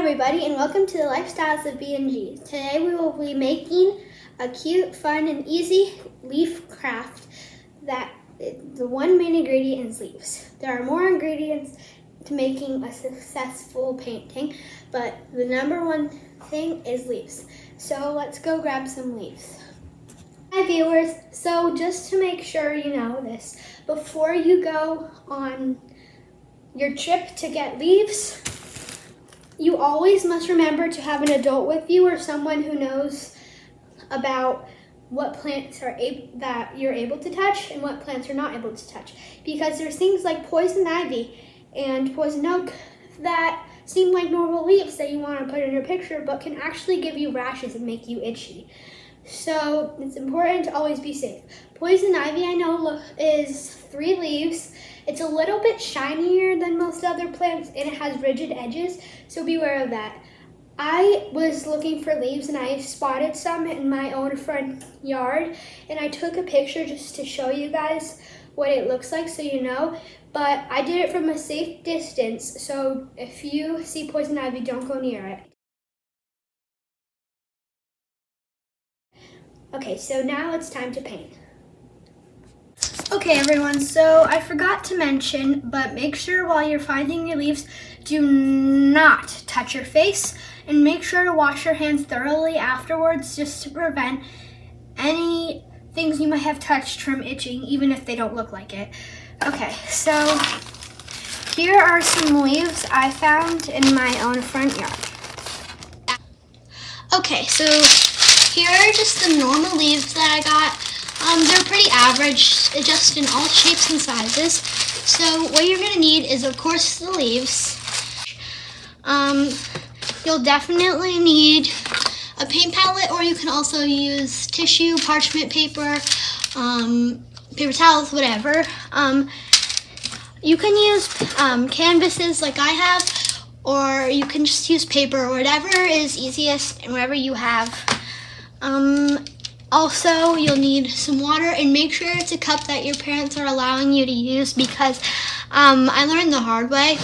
everybody, and welcome to the Lifestyles of B&G. Today we will be making a cute, fun, and easy leaf craft that the one main ingredient is leaves. There are more ingredients to making a successful painting, but the number one thing is leaves. So let's go grab some leaves. Hi viewers, so just to make sure you know this, before you go on your trip to get leaves, you always must remember to have an adult with you or someone who knows about what plants are that you're able to touch and what plants you're not able to touch. Because there's things like poison ivy and poison oak that seem like normal leaves that you want to put in your picture but can actually give you rashes and make you itchy. So it's important to always be safe. Poison ivy, I know, is 3 leaves. It's a little bit shinier than most other plants and it has rigid edges, so beware of that. I was looking for leaves and I spotted some in my own front yard, and I took a picture just to show you guys what it looks like so you know, but I did it from a safe distance, so if you see poison ivy, don't go near it. Okay, so now it's time to paint. Okay everyone, so I forgot to mention, but make sure while you're finding your leaves, do not touch your face, and make sure to wash your hands thoroughly afterwards just to prevent any things you might have touched from itching, even if they don't look like it. Okay, so here are some leaves I found in my own front yard. Okay, so here are just the normal leaves that I got. They're pretty average, just in all shapes and sizes. So what you're gonna need is, of course, the leaves. You'll definitely need a paint palette, or you can also use tissue, parchment paper, paper towels, whatever. You can use canvases like I have, or you can just use paper, or whatever is easiest and whatever you have. Also, you'll need some water, and make sure it's a cup that your parents are allowing you to use, because I learned the hard way.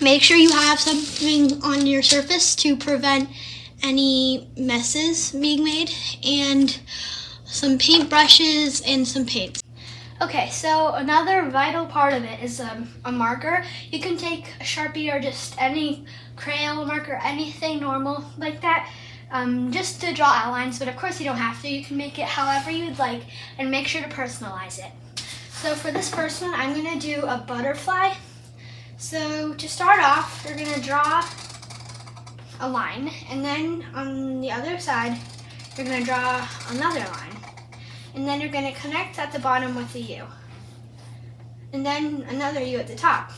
Make sure you have something on your surface to prevent any messes being made, and some paint brushes and some paint. Okay, so another vital part of it is a marker. You can take a Sharpie or just any crayon marker, anything normal like that, just to draw outlines, but of course you don't have to. You can make it however you'd like, and make sure to personalize it. So for this first one, I'm gonna do a butterfly. So to start off, you're gonna draw a line, and then on the other side, you're gonna draw another line. And then you're gonna connect at the bottom with a U. And then another U at the top.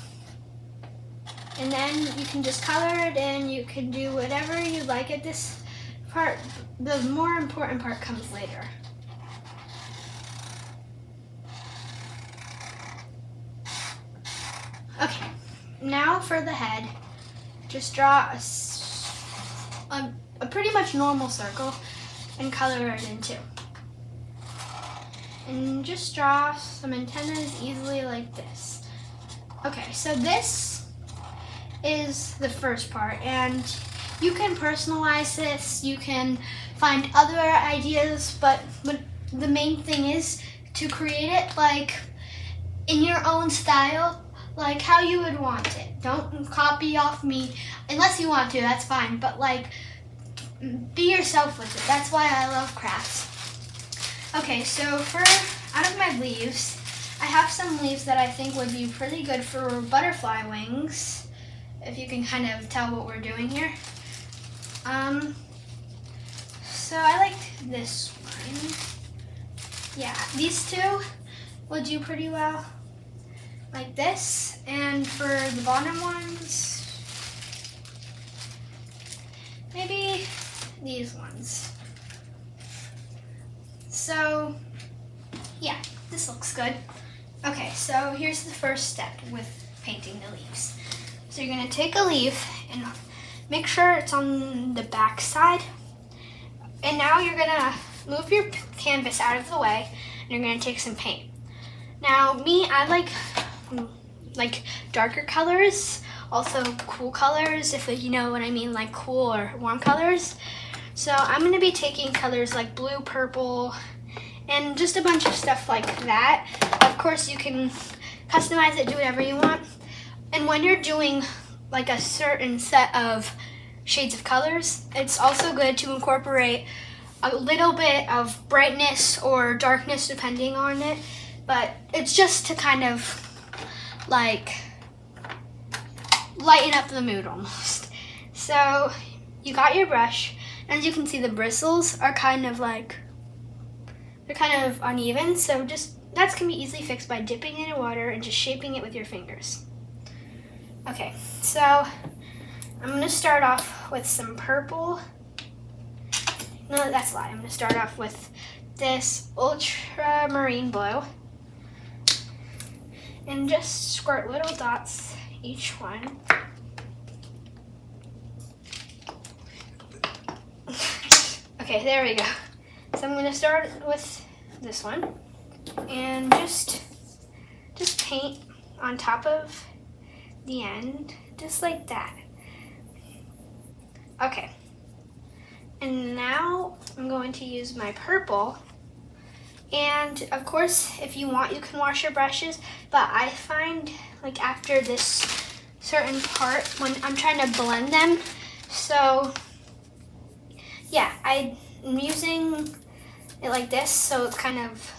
And then you can just color it, and you can do whatever you like at this part. The more important part comes later. Okay, now for the head, just draw a pretty much normal circle and color it in 2. And just draw some antennas easily like this. Okay, so this is the first part, and you can personalize this, you can find other ideas, but the main thing is to create it like in your own style, like how you would want it. Don't copy off me, unless you want to, that's fine, but like be yourself with it. That's why I love crafts. Okay, so out of my leaves, I have some leaves that I think would be pretty good for butterfly wings, if you can kind of tell what we're doing here. So I like this one. Yeah, these 2 will do pretty well, like this. And for the bottom ones, maybe these ones. So yeah, this looks good. Okay, so here's the first step with painting the leaves. So you're gonna take a leaf and make sure it's on the back side. And now you're gonna move your canvas out of the way, and you're gonna take some paint. Now, me, I like darker colors, also cool colors, if you know what I mean, like cool or warm colors. So I'm gonna be taking colors like blue, purple, and just a bunch of stuff like that. Of course, you can customize it, do whatever you want. And when you're doing like a certain set of shades of colors, it's also good to incorporate a little bit of brightness or darkness depending on it, but it's just to kind of like lighten up the mood almost. So you got your brush, and as you can see, the bristles are kind of uneven, so that can be easily fixed by dipping it in water and just shaping it with your fingers. Okay, so I'm going to start off with some purple. No, that's a lie. I'm going to start off with this ultramarine blue. And just squirt little dots each one. Okay, there we go. So I'm going to start with this one. And just paint on top of the end, just like that. Okay, and now I'm going to use my purple, and of course if you want you can wash your brushes, but I find like after this certain part when I'm trying to blend them, so yeah, I'm using it like this, so it's kind of,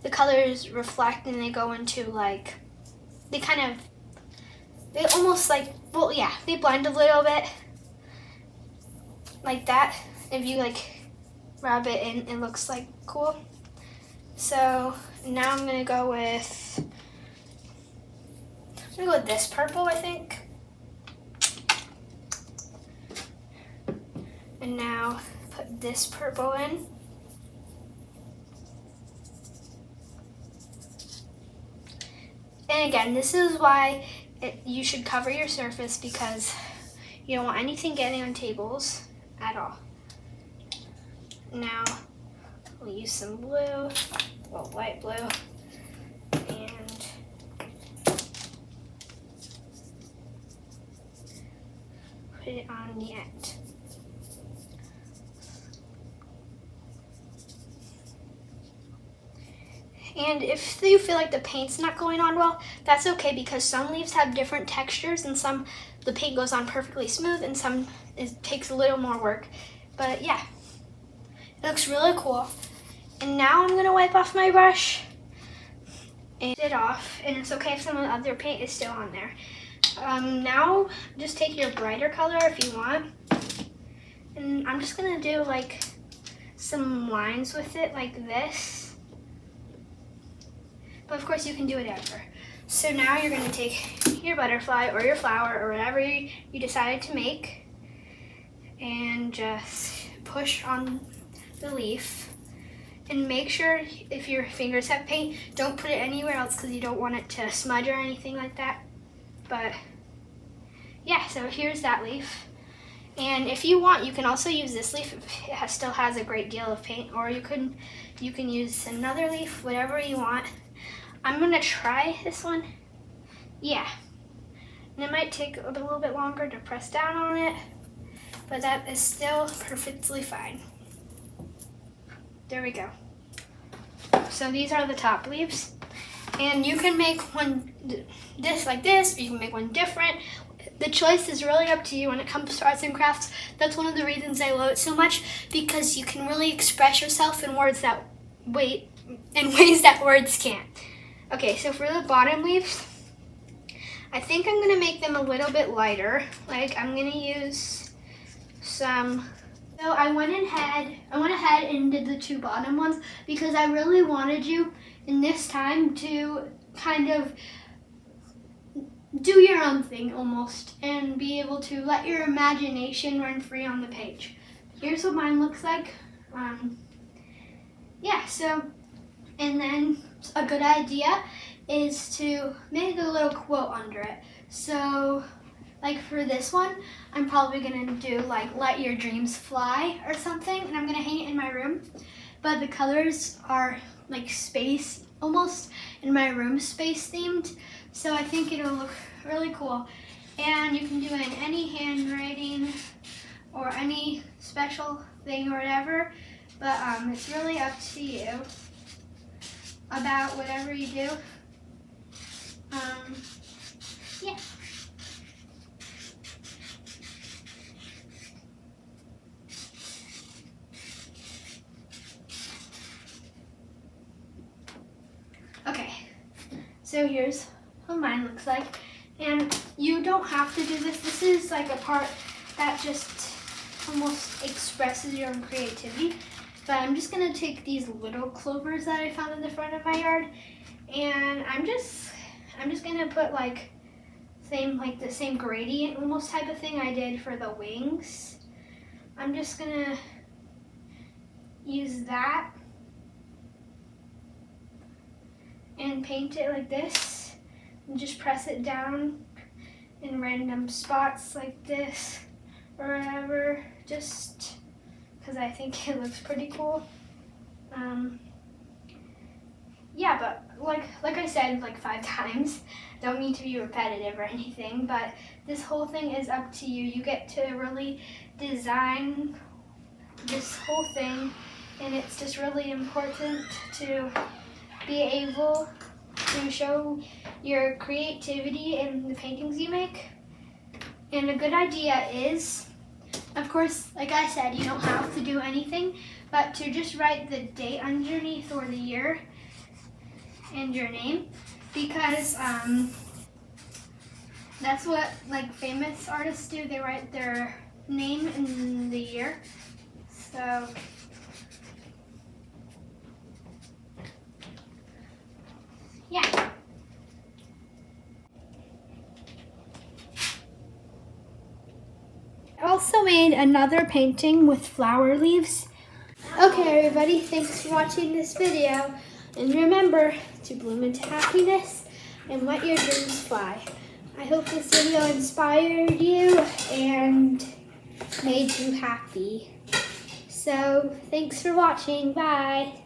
the colors reflect and they go into like, they almost like, well, yeah, they blend a little bit like that. If you like rub it in, it looks like cool. So now I'm gonna go with this purple, I think. And now put this purple in. And again, this is why you should cover your surface, because you don't want anything getting on tables at all. Now we'll use some blue, well, light blue, and put it on the end. And if you feel like the paint's not going on well, that's okay, because some leaves have different textures, and some the paint goes on perfectly smooth, and some it takes a little more work. But yeah, it looks really cool. And now I'm gonna wipe off my brush and it off, and it's okay if some of the other paint is still on there. Now just take your brighter color if you want, and I'm just gonna do like some lines with it like this. But of course you can do whatever. So now you're gonna take your butterfly or your flower or whatever you decided to make, and just push on the leaf. And make sure if your fingers have paint, don't put it anywhere else, because you don't want it to smudge or anything like that. But yeah, so here's that leaf. And if you want, you can also use this leaf if it still has a great deal of paint, or you can use another leaf, whatever you want. I'm gonna try this one. Yeah, and it might take a little bit longer to press down on it, but that is still perfectly fine. There we go. So these are the top leaves, and you can make one this like this, or you can make one different. The choice is really up to you when it comes to arts and crafts. That's one of the reasons I love it so much, because you can really express yourself in ways that words can't. Okay, so for the bottom leaves, I think I'm gonna make them a little bit lighter. Like I'm gonna use some. So I went ahead and did the two bottom ones, because I really wanted you in this time to kind of do your own thing almost, and be able to let your imagination run free on the page. Here's what mine looks like. Yeah, so, and then a good idea is to make a little quote under it. So like for this one, I'm probably gonna do like "Let your dreams fly" or something, and I'm gonna hang it in my room. But the colors are like space, almost in my room, space themed. So I think it'll look really cool. And you can do it in any handwriting or any special thing or whatever, but it's really up to you about whatever you do. Yeah. Okay, so here's what mine looks like. And you don't have to do this. This is like a part that just almost expresses your own creativity. But I'm just gonna take these little clovers that I found in the front of my yard, and I'm just gonna put like the same gradient almost type of thing I did for the wings. I'm just gonna use that and paint it like this, and just press it down in random spots like this or whatever, just because I think it looks pretty cool. Yeah, but like I said like 5 times, don't mean to be repetitive or anything, but this whole thing is up to you. You get to really design this whole thing, and it's just really important to be able to show your creativity in the paintings you make. And a good idea is, of course, like I said, you don't have to do anything, but to just write the date underneath or the year and your name, because that's what like famous artists do. They write their name and the year. So yeah. I also made another painting with flower leaves. Okay everybody, thanks for watching this video, and remember to bloom into happiness and let your dreams fly. I hope this video inspired you and made you happy. So thanks for watching, bye.